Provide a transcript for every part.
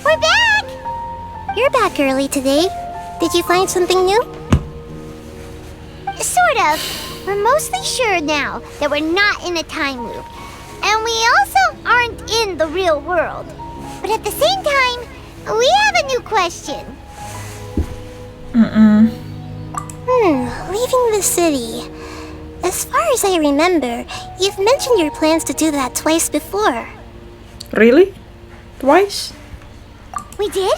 We're back! You're back early today. Did you find something new? Sort of. We're mostly sure now that we're not in a time loop. And we also aren't in the real world. But at the same time, we have a new question. Leaving the city. As far as I remember, you've mentioned your plans to do that twice before. Really? Twice? We did?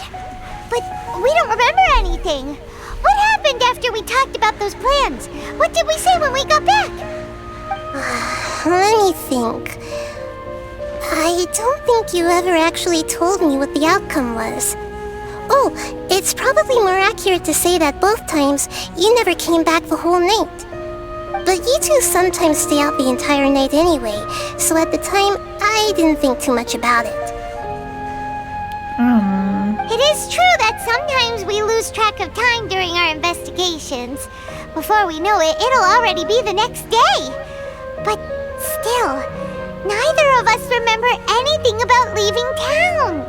But we don't remember anything. What happened after we talked about those plans? What did we say when we got back? Let me think. I don't think you ever actually told me what the outcome was. Oh, it's probably more accurate to say that both times you never came back the whole night. But you two sometimes stay out the entire night anyway, so at the time, I didn't think too much about it. It is true that sometimes we lose track of time during our investigations. Before we know it, it'll already be the next day. But still, neither of us remember anything about leaving town.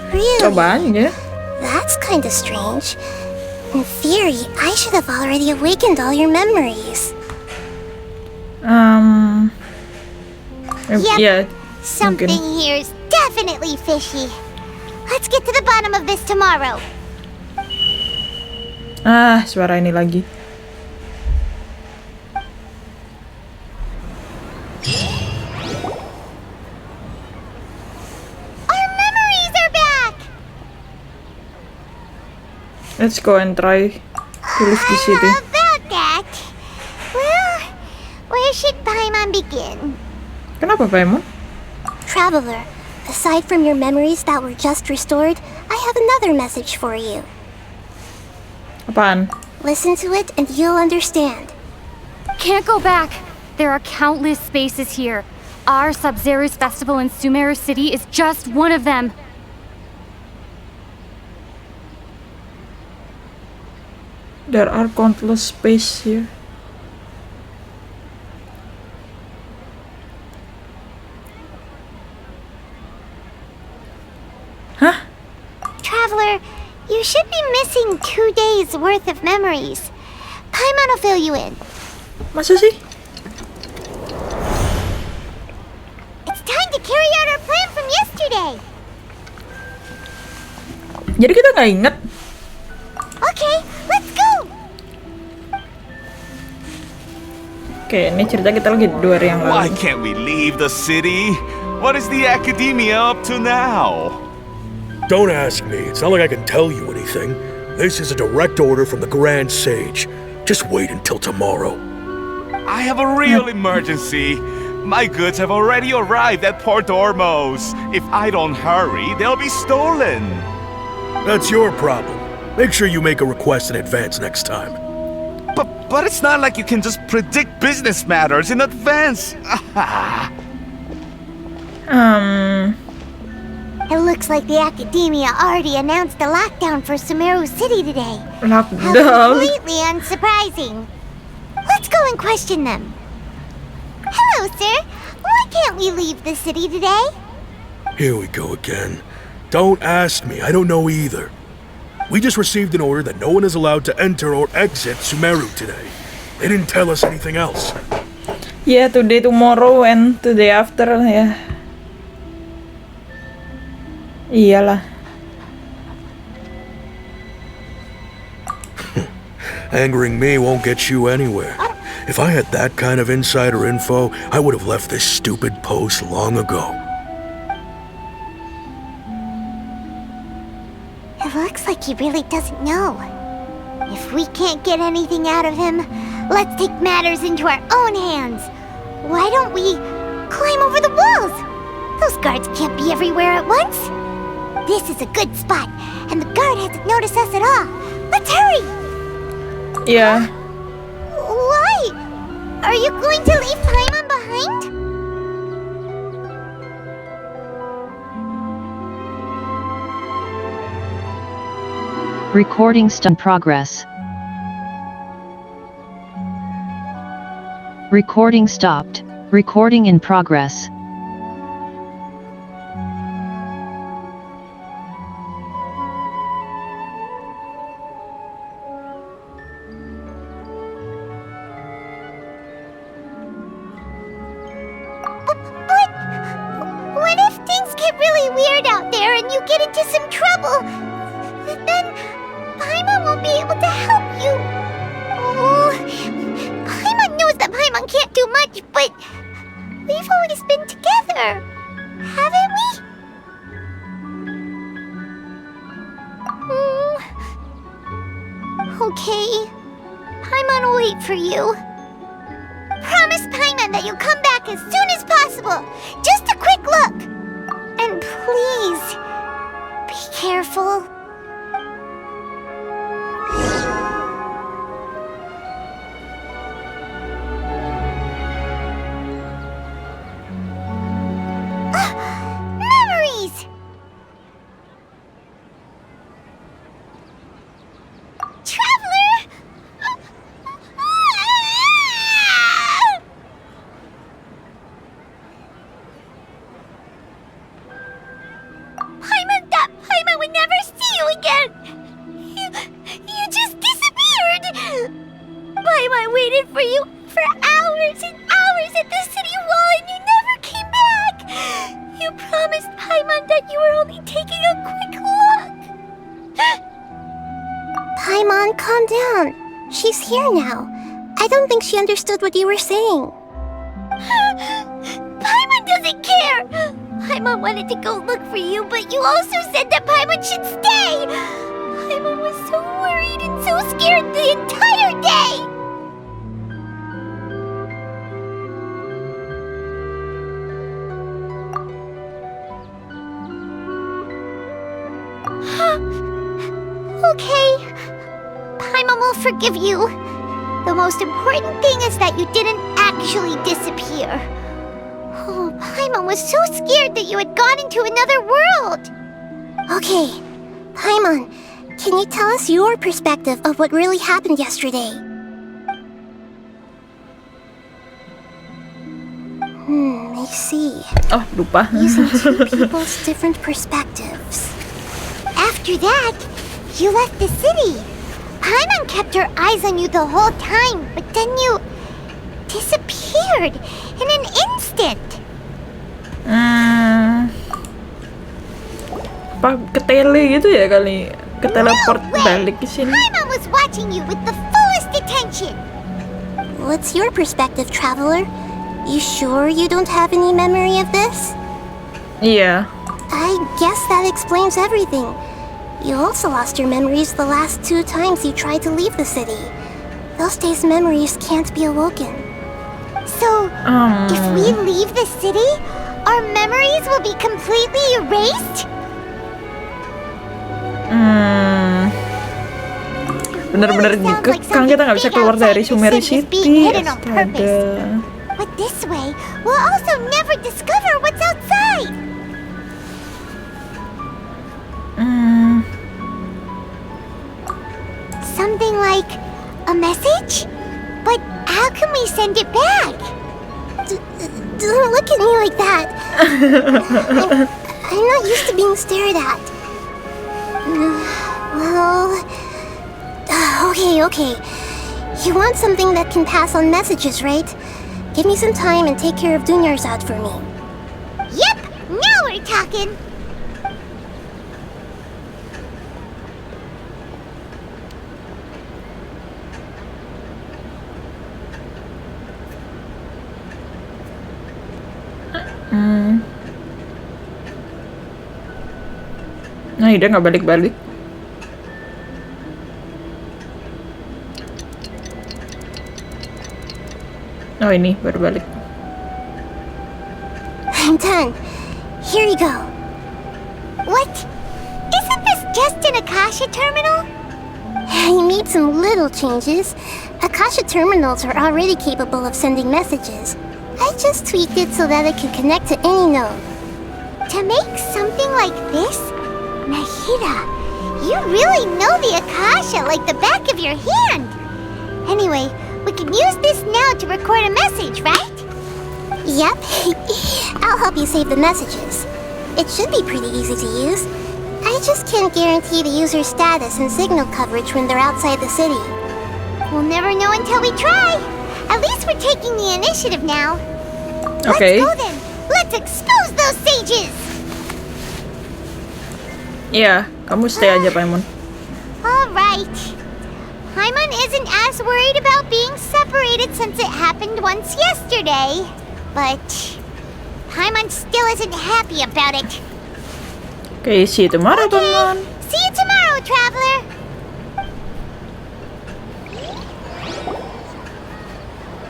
Really? Cobaan ya? That's kinda strange. In theory, I should have already awakened all your memories. Yep. Yeah. Something mungkin. here's definitely fishy. Let's get to the bottom of this tomorrow. Suara ini lagi. Our memories are back! Let's go and try to leave the city. About that, well, where should Paimon begin? Kenapa, Paimon? Traveler, aside from your memories that were just restored, I have another message for you. Apaan? Listen to it and you'll understand. Can't go back. There are countless spaces here. Our Sub-Zero's festival in Sumeru City is just one of them. There are countless space here. Hah? Traveler, you should be missing 2 days worth of memories. Paimon will fill you in. Masa sih? It's time to carry out our plan from yesterday. Jadi kita nggak inget? Okay, let's go! Oke, ini cerita kita lagi 2 hari yang Why lalu. can't we leave the city? What is the academia up to now? Don't ask me. It's not like I can tell you anything. This is a direct order from the Grand Sage. Just wait until tomorrow. I have a real emergency. My goods have already arrived at Port Ormos. If I don't hurry, they'll be stolen. That's your problem. Make sure you make a request in advance next time. But it's not like you can just predict business matters in advance. It looks like the Academia already announced a lockdown for Sumeru City today. How Lockdown. completely unsurprising. Let's go and question them. Hello, sir. Why can't we leave the city today? Here we go again. Don't ask me. I don't know either. We just received an order that no one is allowed to enter or exit Sumeru today. They didn't tell us anything else. Yeah, today, tomorrow, and today after ya. Iyalah. Angering me won't get you anywhere. If I had that kind of insider info, I would have left this stupid post long ago. It looks like he really doesn't know. If we can't get anything out of him, let's take matters into our own hands. Why don't we climb over the walls? Those guards can't be everywhere at once. This is a good spot, and the guard hasn't noticed us at all. Let's hurry! Yeah. Why? Are you going to leave Paimon behind? Recording in progress. Recording stopped. Recording in progress. things get really weird out there and you get into some trouble, then Paimon won't be able to help you. Oh, Paimon knows that Paimon can't do much, but we've always been together, haven't we? Okay. Paimon will wait for you. Promise Paimon that you'll come back as soon as possible. Just a quick look. And please, be careful. Memories! Traveler! Paimon would never see you again! You just disappeared! Paimon waited for you for hours and hours at the city wall and you never came back! You promised Paimon that you were only taking a quick look! Paimon, calm down. She's here now. I don't think she understood what you were saying. Paimon doesn't care! Paimon wanted to go look for you, but you also said that Paimon should stay! Paimon was so worried and so scared the entire day! Okay. Paimon will forgive you. The most important thing is that you didn't actually disappear. Oh, Paimon was so scared that you had gone into another world. Okay, Paimon, can you tell us your perspective of what really happened yesterday? I see. Oh, lupa. Using two people's different perspectives. After that, you left the city. Paimon kept her eyes on you the whole time, but then you disappeared in an instant. Apa ketele gitu ya kali? Keteleport balik ke sini. Paimon was watching you with the fullest attention. What's your perspective, Traveler? You sure you don't have any memory of this? Iya. I guess that explains everything. You also lost your memories the last 2 times you tried to leave the city. Those days' memories can't be awoken. So, if we leave the city, our memories will be completely erased? Bener-bener dikekang kita nggak bisa keluar dari Sumeru City. Astaga. But this way, we'll also never discover what's outside. Something like a message? But how can we send it back? Don't look at me like that. I'm not used to being stared at. Well... Okay. You want something that can pass on messages, right? Give me some time and take care of Dunyar's out for me. Yep, now we're talking. Nah, dia nggak balik-balik. Oh, ini baru balik. I'm done. Here you go. What? Isn't this just an Akasha terminal? You made some little changes. Akasha terminals are already capable of sending messages. I just tweaked it so that it can connect to any node. To make something like this? Nahida, you really know the Akasha like the back of your hand. Anyway, we can use this now to record a message, right? Yep. I'll help you save the messages. It should be pretty easy to use. I just can't guarantee the user's status and signal coverage when they're outside the city. We'll never know until we try. At least we're taking the initiative now. Okay. Let's go then. Let's expose those sages. Iya, kamu stay aja, Paimon. Alright. Paimon isn't as worried about being separated since it happened once yesterday. But Paimon still isn't happy about it. Okay, see you tomorrow, Paimon. See you tomorrow, traveler.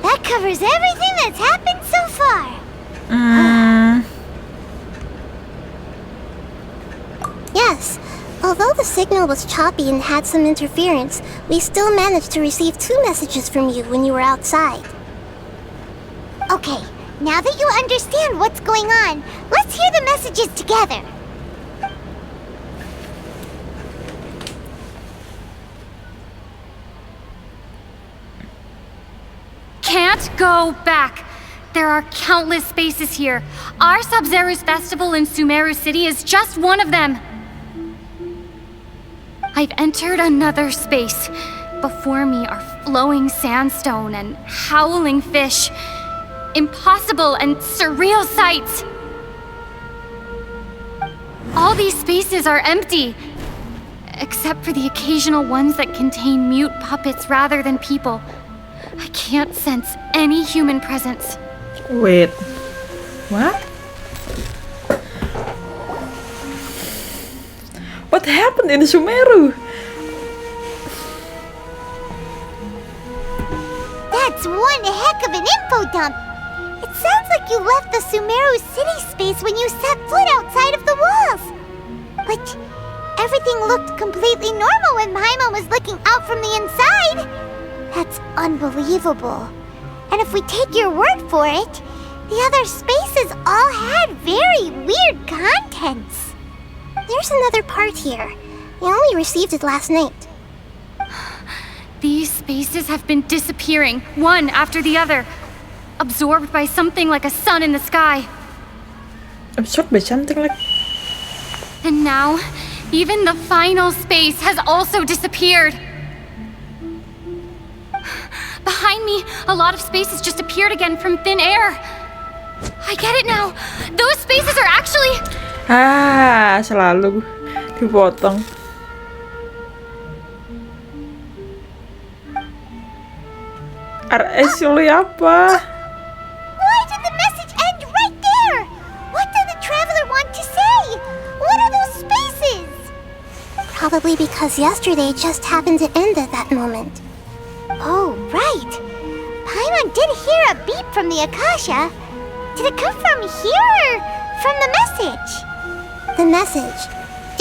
That covers everything that's happened so far. Yes, although the signal was choppy and had some interference, we still managed to receive 2 messages from you when you were outside. Okay, now that you understand what's going on, let's hear the messages together. Can't go back. There are countless spaces here. Our Sub-Zero's festival in Sumeru City is just one of them. I've entered another space. Before me are flowing sandstone and howling fish. Impossible and surreal sights. All these spaces are empty, except for the occasional ones that contain mute puppets rather than people. I can't sense any human presence. Wait, what? What happened in Sumeru? That's one heck of an info dump. It sounds like you left the Sumeru city space when you set foot outside of the walls. But everything looked completely normal when Paimon was looking out from the inside. That's unbelievable. And if we take your word for it, the other spaces all had very weird contents. There's another part here. We only received it last night. These spaces have been disappearing, one after the other, absorbed by something like a sun in the sky. Absorbed by something like... And now, even the final space has also disappeared. Behind me, a lot of spaces just appeared again from thin air. I get it now. Those spaces are actually... Selalu dipotong. RS Yuli apa? Why did the message end right there? What did the traveler want to say? What are those spaces? Probably because yesterday just happened to end at that moment. Oh, right. Paimon did hear a beep from the Akasha. Did it come from here or from the message? The message.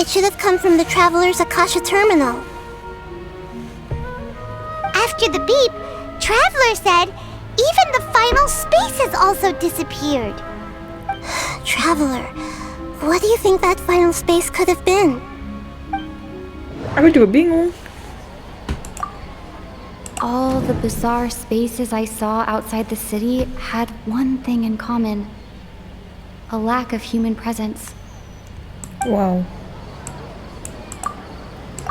It should have come from the Traveler's Akasha terminal. After the beep, Traveler said even the final space has also disappeared. Traveler, what do you think that final space could have been? Aku juga bingung. All the bizarre spaces I saw outside the city had one thing in common: a lack of human presence. Wow.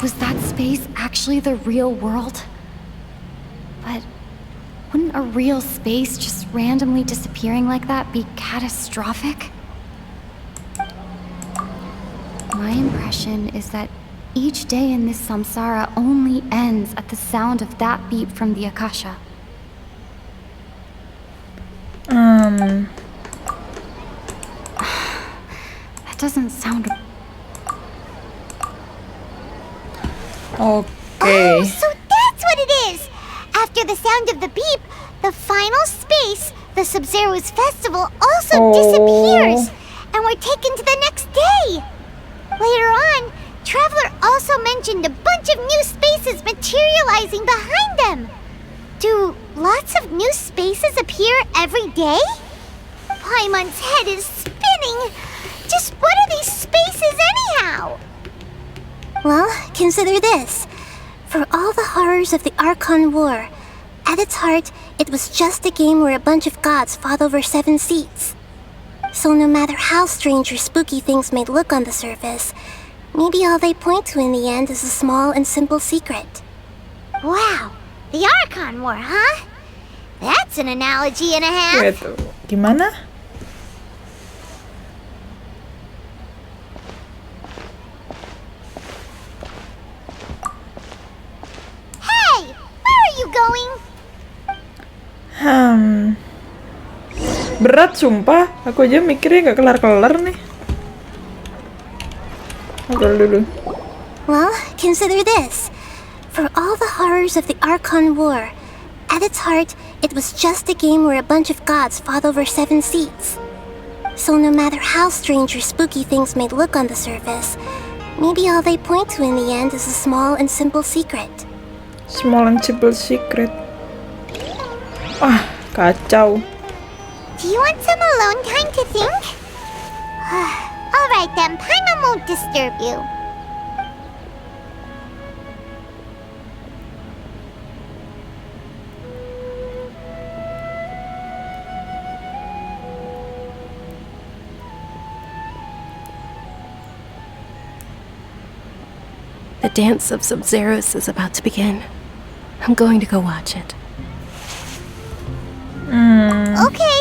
Was that space actually the real world? But wouldn't a real space just randomly disappearing like that be catastrophic? My impression is that each day in this samsara only ends at the sound of that beep from the Akasha. That doesn't sound... Okay. Oh, so that's what it is! After the sound of the beep, the final space, the Sub-Zero's festival, also disappears! And we're taken to the next day! Later on, Traveler also mentioned a bunch of new spaces materializing behind them. Do lots of new spaces appear every day? Paimon's head is spinning. Just what are these spaces anyhow? Well, consider this. For all the horrors of the Archon War, at its heart, it was just a game where a bunch of gods fought over 7 seats. So no matter how strange or spooky things may look on the surface, maybe all they point to in the end is a small and simple secret. Wow, the Archon War, huh? That's an analogy and a half. Wait, gimana? going? Berat sumpah. Aku aja mikirnya gak kelar-kelar nih. Ngobrol dulu. Well, consider this. For all the horrors of the Archon War, at its heart, it was just a game where a bunch of gods fought over 7 seats. So no matter how strange or spooky things may look on the surface, maybe all they point to in the end is a small and simple secret. Small and simple secret. Kacau. Do you want some alone time to think? Alright then, Paimon won't disturb you. The dance of Sub-Zeros is about to begin. I'm going to go watch it. Okay.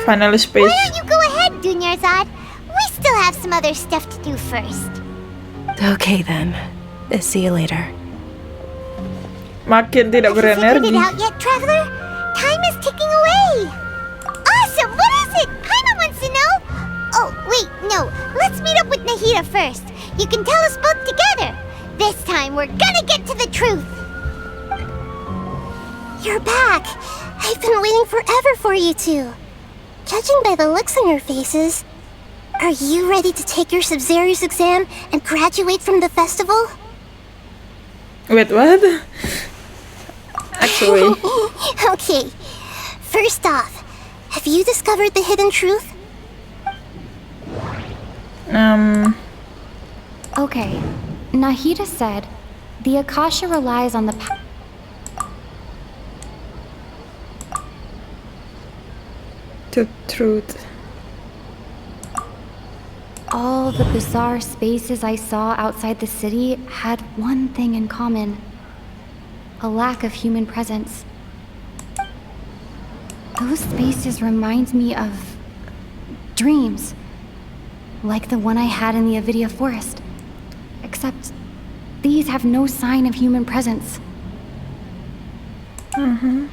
Final Why space. don't you go ahead, Dunyarzad? We still have some other stuff to do first. Okay then. See you later. Makin tidak Have you figured berenergi. it out yet, Traveler? Time is ticking away. Awesome! What is it? Paimon wants to know. Oh, wait, no. Let's meet up with Nahida first. You can tell us both together. This time, we're gonna get to the truth. You're back! I've been waiting forever for you two. Judging by the looks on your faces, are you ready to take your Sub-Zero's exam and graduate from the festival? Wait, what? Actually, Okay. First off, have you discovered the hidden truth? Okay, Nahida said the Akasha relies on the the truth. All the bizarre spaces I saw outside the city had one thing in common: a lack of human presence. Those spaces remind me of dreams, like the one I had in the Avidia forest. Except these have no sign of human presence. That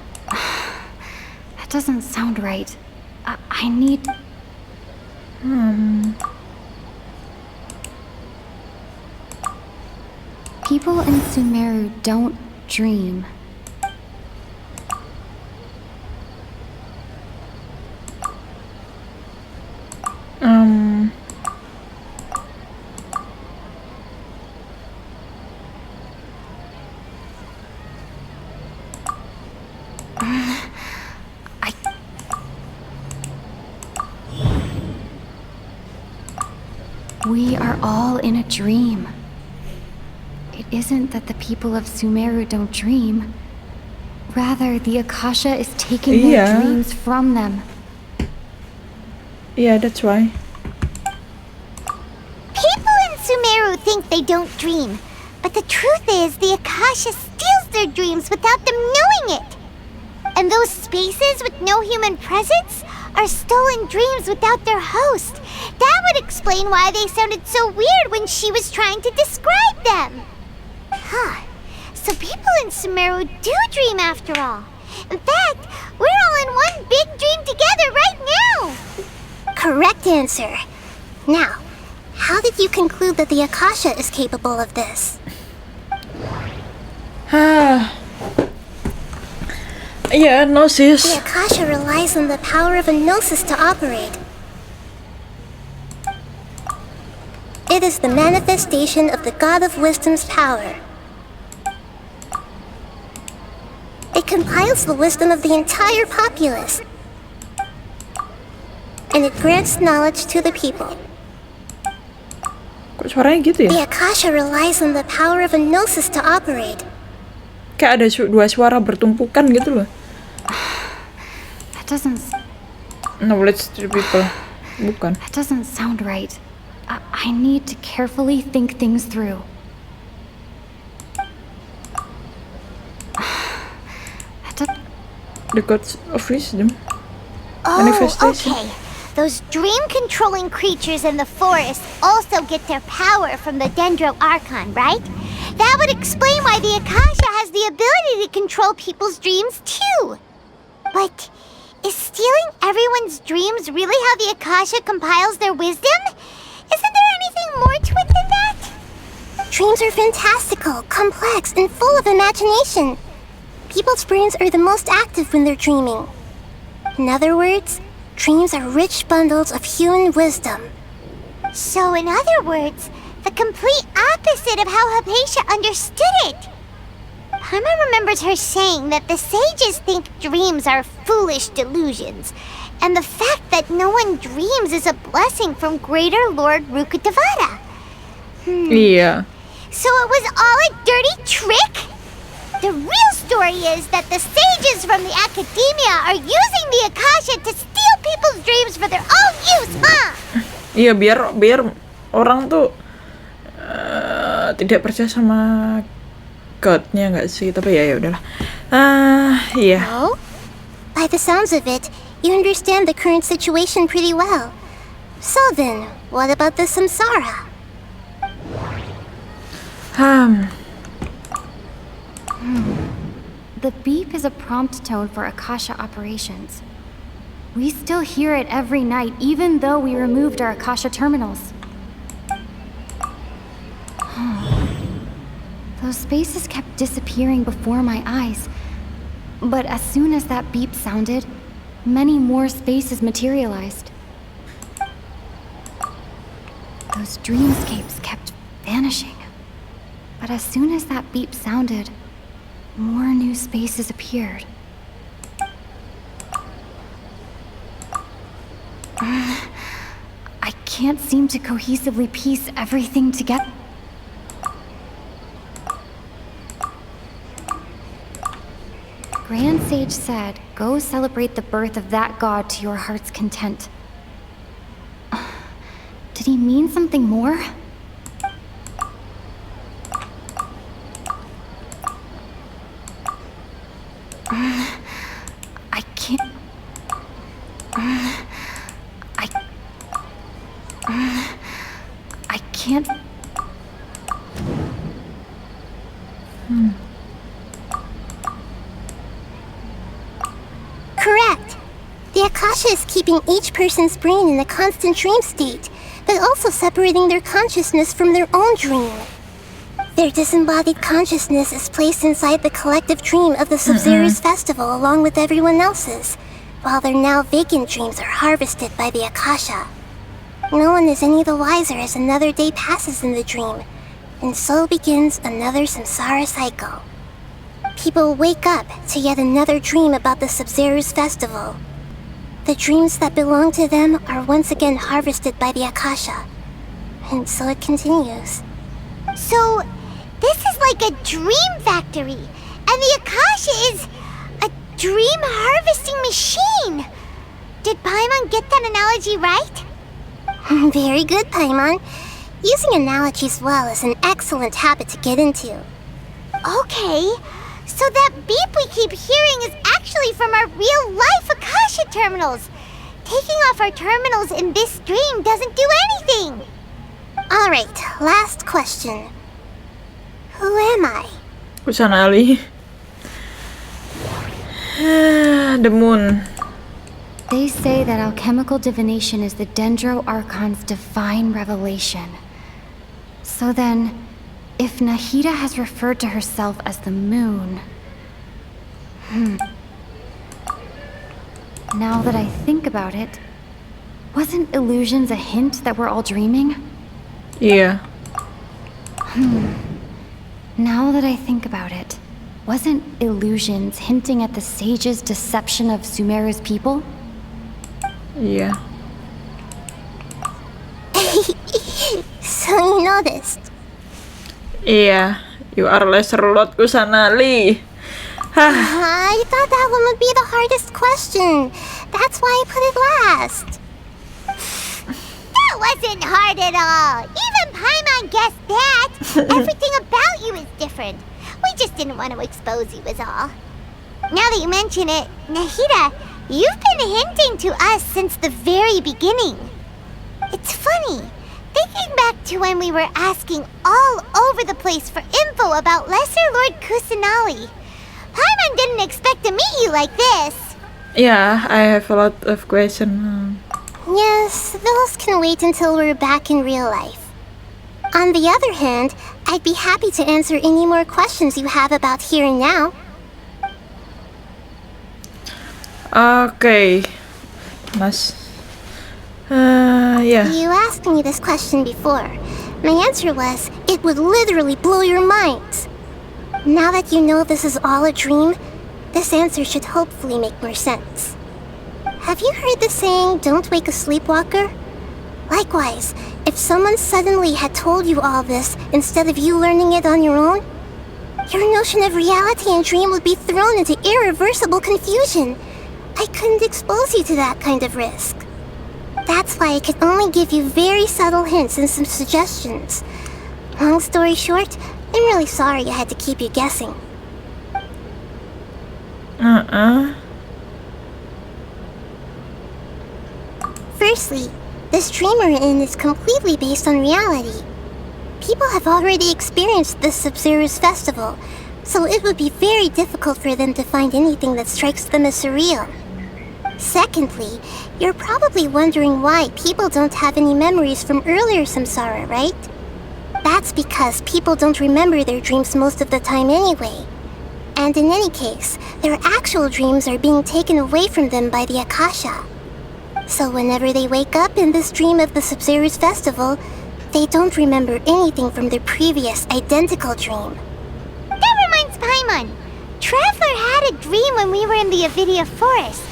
doesn't sound right. I need... People in Sumeru don't dream. We are all in a dream. It isn't that the people of Sumeru don't dream. Rather, the Akasha is taking their Yeah. dreams from them. Yeah, that's why. People in Sumeru think they don't dream, but the truth is the Akasha steals their dreams without them knowing it. And those spaces with no human presence are stolen dreams without their host. That would explain why they sounded so weird when she was trying to describe them. Huh. So people in Sumeru do dream after all. In fact, we're all in one big dream together right now. Correct answer. Now, how did you conclude that the Akasha is capable of this? Yeah, no sis. The Akasha relies on the power of a gnosis to operate. It is the manifestation of the God of Wisdom's power. It compiles the wisdom of the entire populace. And it grants knowledge to the people. Kok suaranya gitu ya? The Akasha relies on the power of a gnosis to operate. Kayak ada dua suara bertumpukan gitu loh. That doesn't Knowledge to people. Bukan. That doesn't sound right. I need to carefully think things through. The gods of wisdom. Oh, Manifestation. okay. Those dream-controlling creatures in the forest also get their power from the Dendro Archon, right? That would explain why the Akasha has the ability to control people's dreams too. But is stealing everyone's dreams really how the Akasha compiles their wisdom? Isn't there anything more to it than that? Dreams are fantastical, complex, and full of imagination. People's brains are the most active when they're dreaming. In other words, dreams are rich bundles of human wisdom. So in other words, the complete opposite of how Hypatia understood it. Paimon remembers her saying that the sages think dreams are foolish delusions, and the fact that no one dreams is a blessing from Greater Lord Rukkhadevata. Iya. So it was all a dirty trick? The real story is that the sages from the academia are using the Akasha to steal people's dreams for their own use, huh? Iya, biar orang tuh tidak percaya sama God-nya nggak sih? Tapi ya udahlah. Iya. Oh? By the sounds of it, you understand the current situation pretty well. So then, what about the samsara? The beep is a prompt tone for Akasha operations. We still hear it every night, even though we removed our Akasha terminals. Those spaces kept disappearing before my eyes. But as soon as that beep sounded, many more spaces materialized. Those dreamscapes kept vanishing. But as soon as that beep sounded, more new spaces appeared. I can't seem to cohesively piece everything together. Grand Sage said, go celebrate the birth of that god to your heart's content. Did he mean something more? I can't... I can't... Correct. The Akasha is keeping each person's brain in a constant dream state, but also separating their consciousness from their own dream. Their disembodied consciousness is placed inside the collective dream of the Sub-Zero's festival along with everyone else's, while their now vacant dreams are harvested by the Akasha. No one is any the wiser as another day passes in the dream, and so begins another samsara cycle. People wake up to yet another dream about the Sub-Zero's festival. The dreams that belong to them are once again harvested by the Akasha, and so it continues. So, this is like a dream factory, and the Akasha is a dream harvesting machine. Did Paimon get that analogy right? Very good, Paimon. Using analogies well is an excellent habit to get into. Okay, so that beep we keep hearing is actually from our real-life Akasha terminals. Taking off our terminals in this dream doesn't do anything. Alright, last question. Who am I? Kusanali. The moon. They say that alchemical divination is the Dendro Archon's divine revelation. So then, if Nahida has referred to herself as the moon... Now that I think about it, wasn't illusions a hint that we're all dreaming? Iya. Now that I think about it, wasn't illusions hinting at the sage's deception of Sumeru's people? Iya. So you noticed. Iya. You are lesser lot Kusanali. I thought that one would be the hardest question. That's why I put it last. That wasn't hard at all. Even Paimon guessed that. Everything about you is different. We just didn't want to expose you is all. Now that you mention it, Nahida, you've been hinting to us since the very beginning. It's funny. Thinking back to when we were asking all over the place for info about Lesser Lord Kusanali. Paimon didn't expect to meet you like this. Yeah, I have a lot of questions. Yes, those can wait until we're back in real life. On the other hand, I'd be happy to answer any more questions you have about here and now. Okay, Mas. Yeah. You asked me this question before. My answer was, it would literally blow your minds. Now that you know this is all a dream, this answer should hopefully make more sense. Have you heard the saying, don't wake a sleepwalker? Likewise, if someone suddenly had told you all this instead of you learning it on your own, your notion of reality and dream would be thrown into irreversible confusion. I couldn't expose you to that kind of risk. That's why I could only give you very subtle hints and some suggestions. Long story short, I'm really sorry I had to keep you guessing. Firstly, this dream we're in is completely based on reality. People have already experienced this Sub-Zero's festival, so it would be very difficult for them to find anything that strikes them as surreal. Secondly, you're probably wondering why people don't have any memories from earlier samsara, right? That's because people don't remember their dreams most of the time anyway. And in any case, their actual dreams are being taken away from them by the Akasha. So whenever they wake up in this dream of the Sub-Zero's festival, they don't remember anything from their previous identical dream. That reminds Paimon. Traveler had a dream when we were in the Avidia forest,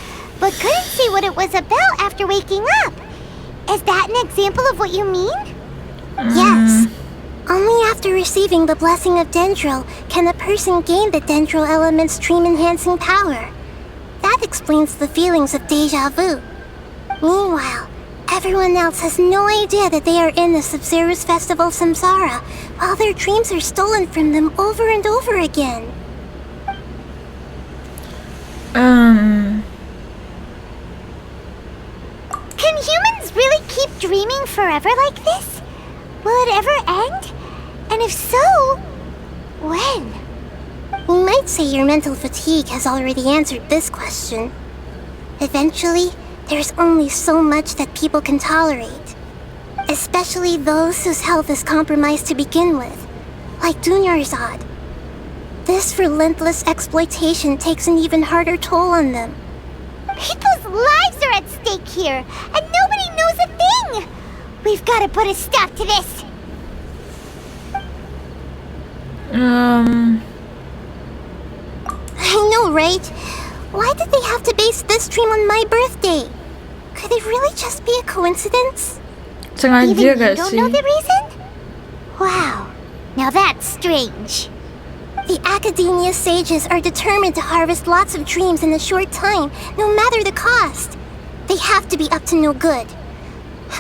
but couldn't see what it was about after waking up. Is that an example of what you mean? Yes. Only after receiving the blessing of Dendro can a person gain the Dendro element's dream-enhancing power. That explains the feelings of deja vu. Meanwhile, everyone else has no idea that they are in the Sub-Zero's festival samsara, while their dreams are stolen from them over and over again. Can humans really keep dreaming forever like this? Will it ever end? And if so, when? You might say your mental fatigue has already answered this question. Eventually, there's only so much that people can tolerate. Especially those whose health is compromised to begin with, like Dunyarzad. This relentless exploitation takes an even harder toll on them. People's lives are at stake here, and nobody knows a thing! We've got to put a stop to this! I know, right? Why did they have to base this dream on my birthday? Could it really just be a coincidence? Sengaja Even you gak don't sih? know the reason? Wow, now that's strange. The Academia sages are determined to harvest lots of dreams in a short time, no matter the cost. They have to be up to no good.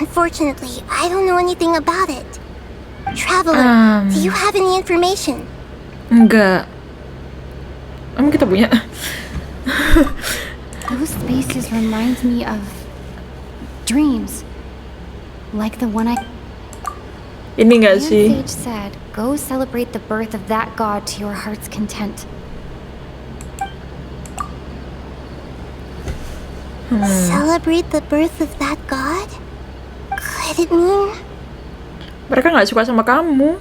Unfortunately, I don't know anything about it. Traveler, do you have any information? Enggak. Emang kita punya? Those spaces remind me of dreams. Like the one Ini enggak Ian sih? Sage said, go celebrate the birth of that god to your heart's content. Celebrate the birth of that god? Could it mean... Mereka nggak suka sama kamu.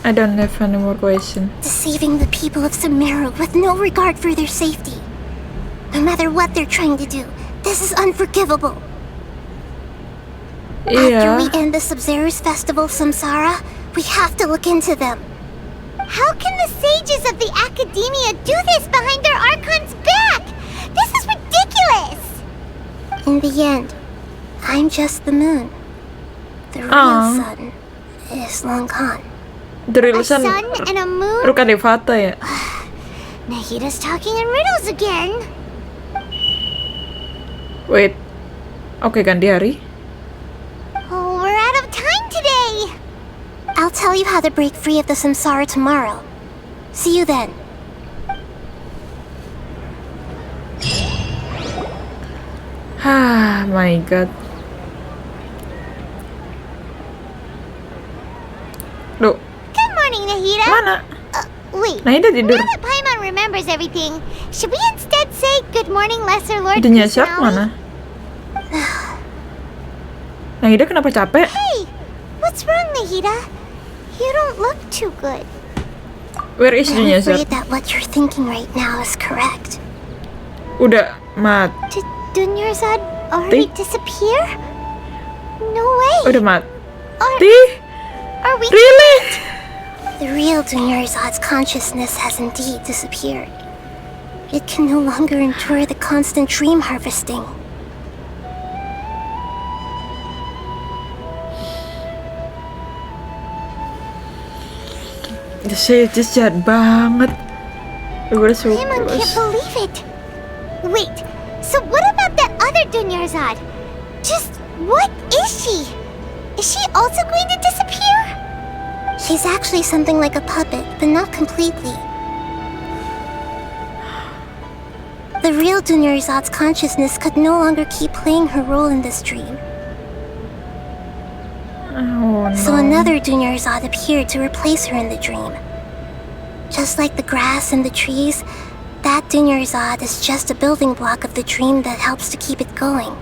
I don't have any more question. Deceiving the people of Sumeru with no regard for their safety. No matter what they're trying to do, this is unforgivable. After we Iya. end the Sub-Zero's festival samsara, we have to look into them. How can the sages of the Academia do this behind their Archon's back? This is ridiculous! In the end, I'm just the moon. The real Aw. sun is long gone. A Derilusan sun and a moon? Ruka Devata ya. Nahida's talking in riddles again. Wait. Oke, ganti hari. Oh, we're out of time today! I'll tell you how to break free of the samsara tomorrow. See you then. Ah, my god. Loh, Good morning, Nahida. mana? Wait. Nahida tidur. Now that Paimon remembers everything, should we instead say good morning, Lesser Lord Idenya Shark Kusunawi? mana? Nahida kenapa capek? Hey, what's wrong, Nahida? You don't look too good. Where is I'm Idenya Shark? afraid that what you're thinking right now is correct. Udah mat. Did Dunyarzad already disappear? No way. Udah mat. Are, Tih, are we? really? The real Dunyarzad's consciousness has indeed disappeared. It can no longer endure the constant dream harvesting. Saya just jahat banget. Gue udah Paimon can't believe it. Wait, so what about that other Dunyarzad? Just what is she? Is she also going to disappear? She's actually something like a puppet, but not completely. The real Dunyarzad's consciousness could no longer keep playing her role in this dream. Oh, no. So another Dunyarzad appeared to replace her in the dream. Just like the grass and the trees, that Dunyarzad is just a building block of the dream that helps to keep it going.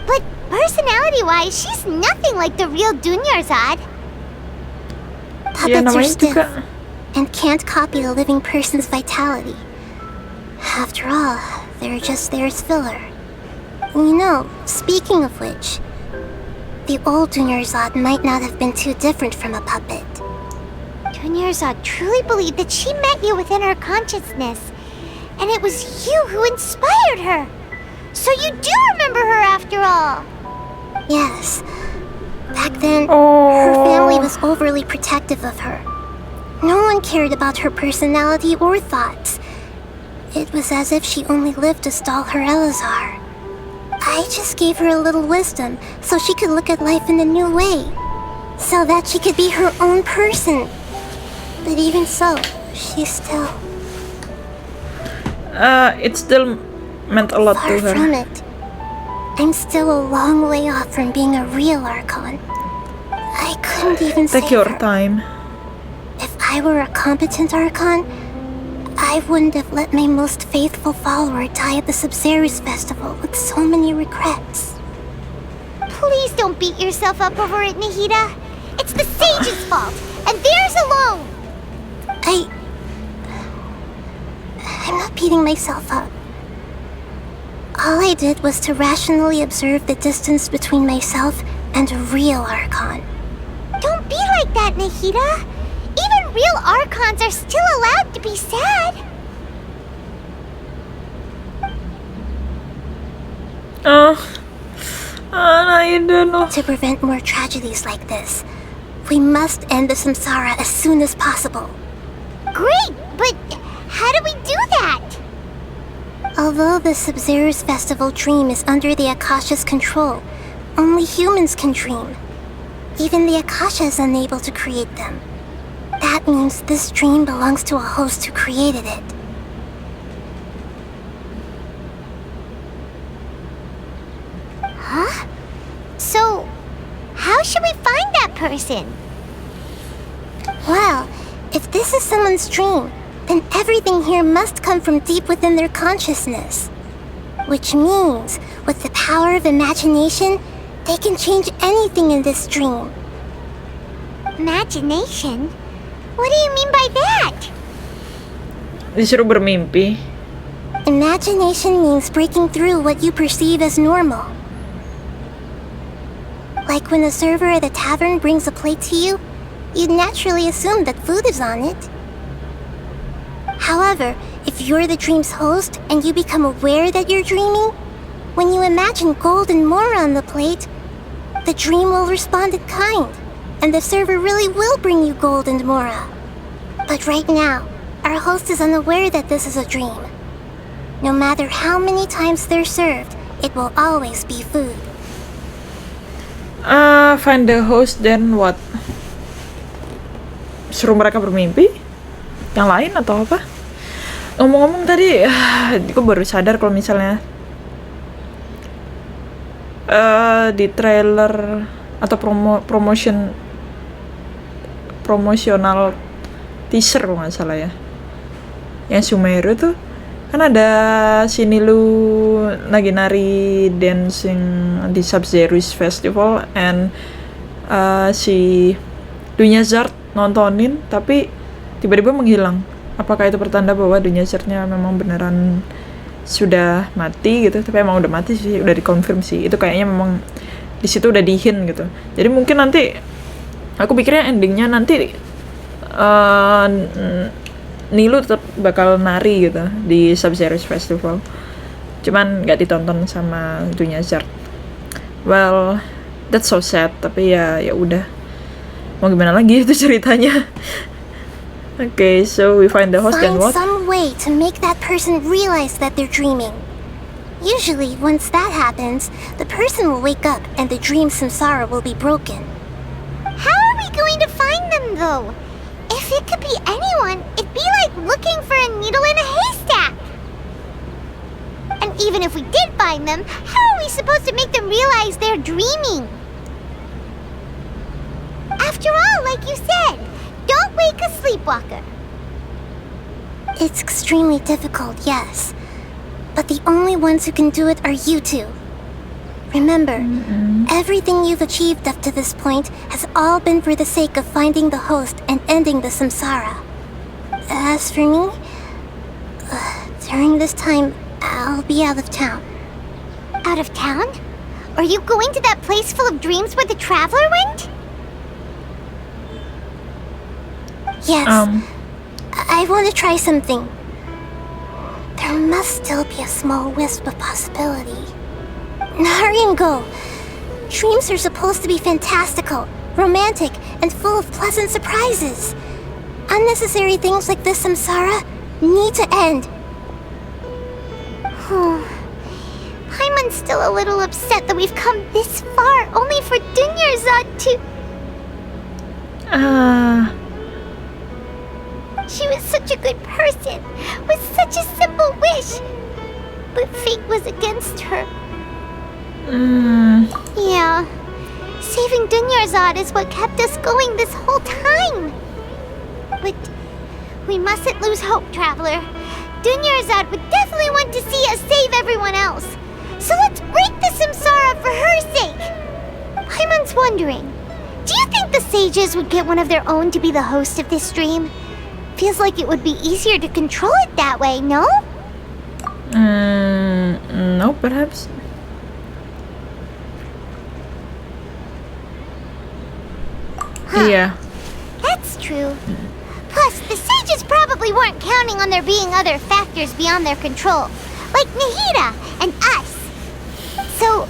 But personality-wise, she's nothing like the real Dunyarzad. Ya Puppets are namanya stiff juga. and can't copy a living person's vitality. After all, they're just there as filler. You know, speaking of which, the old Dunyarzad might not have been too different from a puppet. Dunyarzad truly believed that she met you within her consciousness, and it was you who inspired her. So you do remember her after all. Yes. Back then, her Oh. family was overly protective of her. No one cared about her personality or thoughts. It was as if she only lived to stall her Elazar. I just gave her a little wisdom so she could look at life in a new way. So that she could be her own person. But even so, she still It still meant a lot far to from her. it. I'm still a long way off from being a real Archon. I couldn't even Take save your her. time. If I were a competent Archon, I wouldn't have let my most faithful follower die at the Sumeru's festival with so many regrets. Please don't beat yourself up over it, Nahida. It's the sage's fault, and theirs alone. I'm not beating myself up. All I did was to rationally observe the distance between myself and a real Archon. Don't be like that, Nahida. Even real Archons are still allowed to be sad. Nahida no. To prevent more tragedies like this, we must end the samsara as soon as possible. Great, but how do we do that? Although the Sumeru's festival dream is under the Akasha's control, only humans can dream. Even the Akasha is unable to create them. That means this dream belongs to a host who created it. Huh? So, how should we find that person? Well, if this is someone's dream, then everything here must come from deep within their consciousness. Which means, with the power of imagination, they can change anything in this dream. Imagination? What do you mean by that? Disuruh bermimpi. Imagination means breaking through what you perceive as normal. Like when a server at a tavern brings a plate to you, you'd naturally assume that food is on it. However, if you're the dream's host and you become aware that you're dreaming, when you imagine gold and more on the plate, the dream will respond in kind, and the server really will bring you gold and mora. But right now, our host is unaware that this is a dream. No matter how many times they're served, it will always be food. Find the host, then what? Suruh mereka bermimpi? Yang lain atau apa? Ngomong-ngomong tadi, gue baru sadar kalau misalnya di trailer atau promotion promosional teaser kalau nggak salah ya. Yang Sumeru tuh kan ada si Nilu lagi nari dancing di Sub-Zero's Festival and si Dunya Zard nontonin tapi tiba-tiba menghilang. Apakah itu pertanda bahwa Dunya Zardnya memang beneran sudah mati gitu? Tapi emang udah mati sih, udah dikonfirmasi. Itu kayaknya memang di situ udah dihin gitu. Jadi mungkin nanti aku pikirnya endingnya nanti Nilu tetap bakal nari gitu di Sub-Zero's Festival. Cuman nggak ditonton sama Dunya Zard. Well, that's so sad. Tapi ya udah. Mau gimana lagi itu ceritanya. Okay, so we find the host and what? Find some way to make that person realize that they're dreaming. Usually, once that happens, the person will wake up and the dream samsara will be broken. How are we going to find them, though? If it could be anyone, it'd be like looking for a needle in a haystack. And even if we did find them, how are we supposed to make them realize they're dreaming? After all, like you said, don't wake a sleepwalker. It's extremely difficult, yes. But the only ones who can do it are you two. Remember, everything you've achieved up to this point has all been for the sake of finding the host and ending the samsara. As for me, during this time, I'll be out of town. Out of town? Are you going to that place full of dreams where the traveler went? Yes. I want to try something. There must still be a small wisp of possibility. Hurry and go. Dreams are supposed to be fantastical, romantic, and full of pleasant surprises. Unnecessary things like this samsara need to end. Paimon's still a little upset that we've come this far only for Dunyarzad to... She was such a good person, with such a simple wish. But fate was against her. Yeah. Saving Dunyarzad is what kept us going this whole time. But we mustn't lose hope, Traveler. Dunyarzad would definitely want to see us save everyone else. So let's break the samsara for her sake. Paimon's wondering, do you think the sages would get one of their own to be the host of this dream? Feels like it would be easier to control it that way, no? No, perhaps. Yeah. That's true. Plus, the sages probably weren't counting on there being other factors beyond their control, like Nahida and us. So,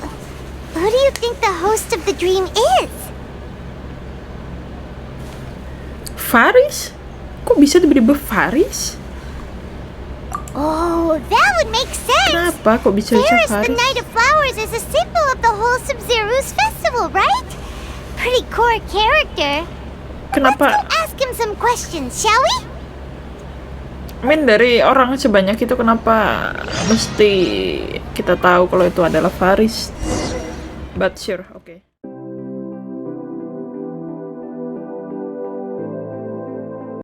who do you think the host of the dream is? Faris? Kok bisa tiba-tiba Faris? Oh, that would make sense. Kenapa kok bisa Faris, Faris? the Knight of Flowers, is a symbol of the whole Sumeru's festival, right? Pretty core character. Kenapa? Let's go ask him some questions, shall we? Dari orang sebanyak itu kenapa mesti kita tahu kalau itu adalah Faris? But sure, okay.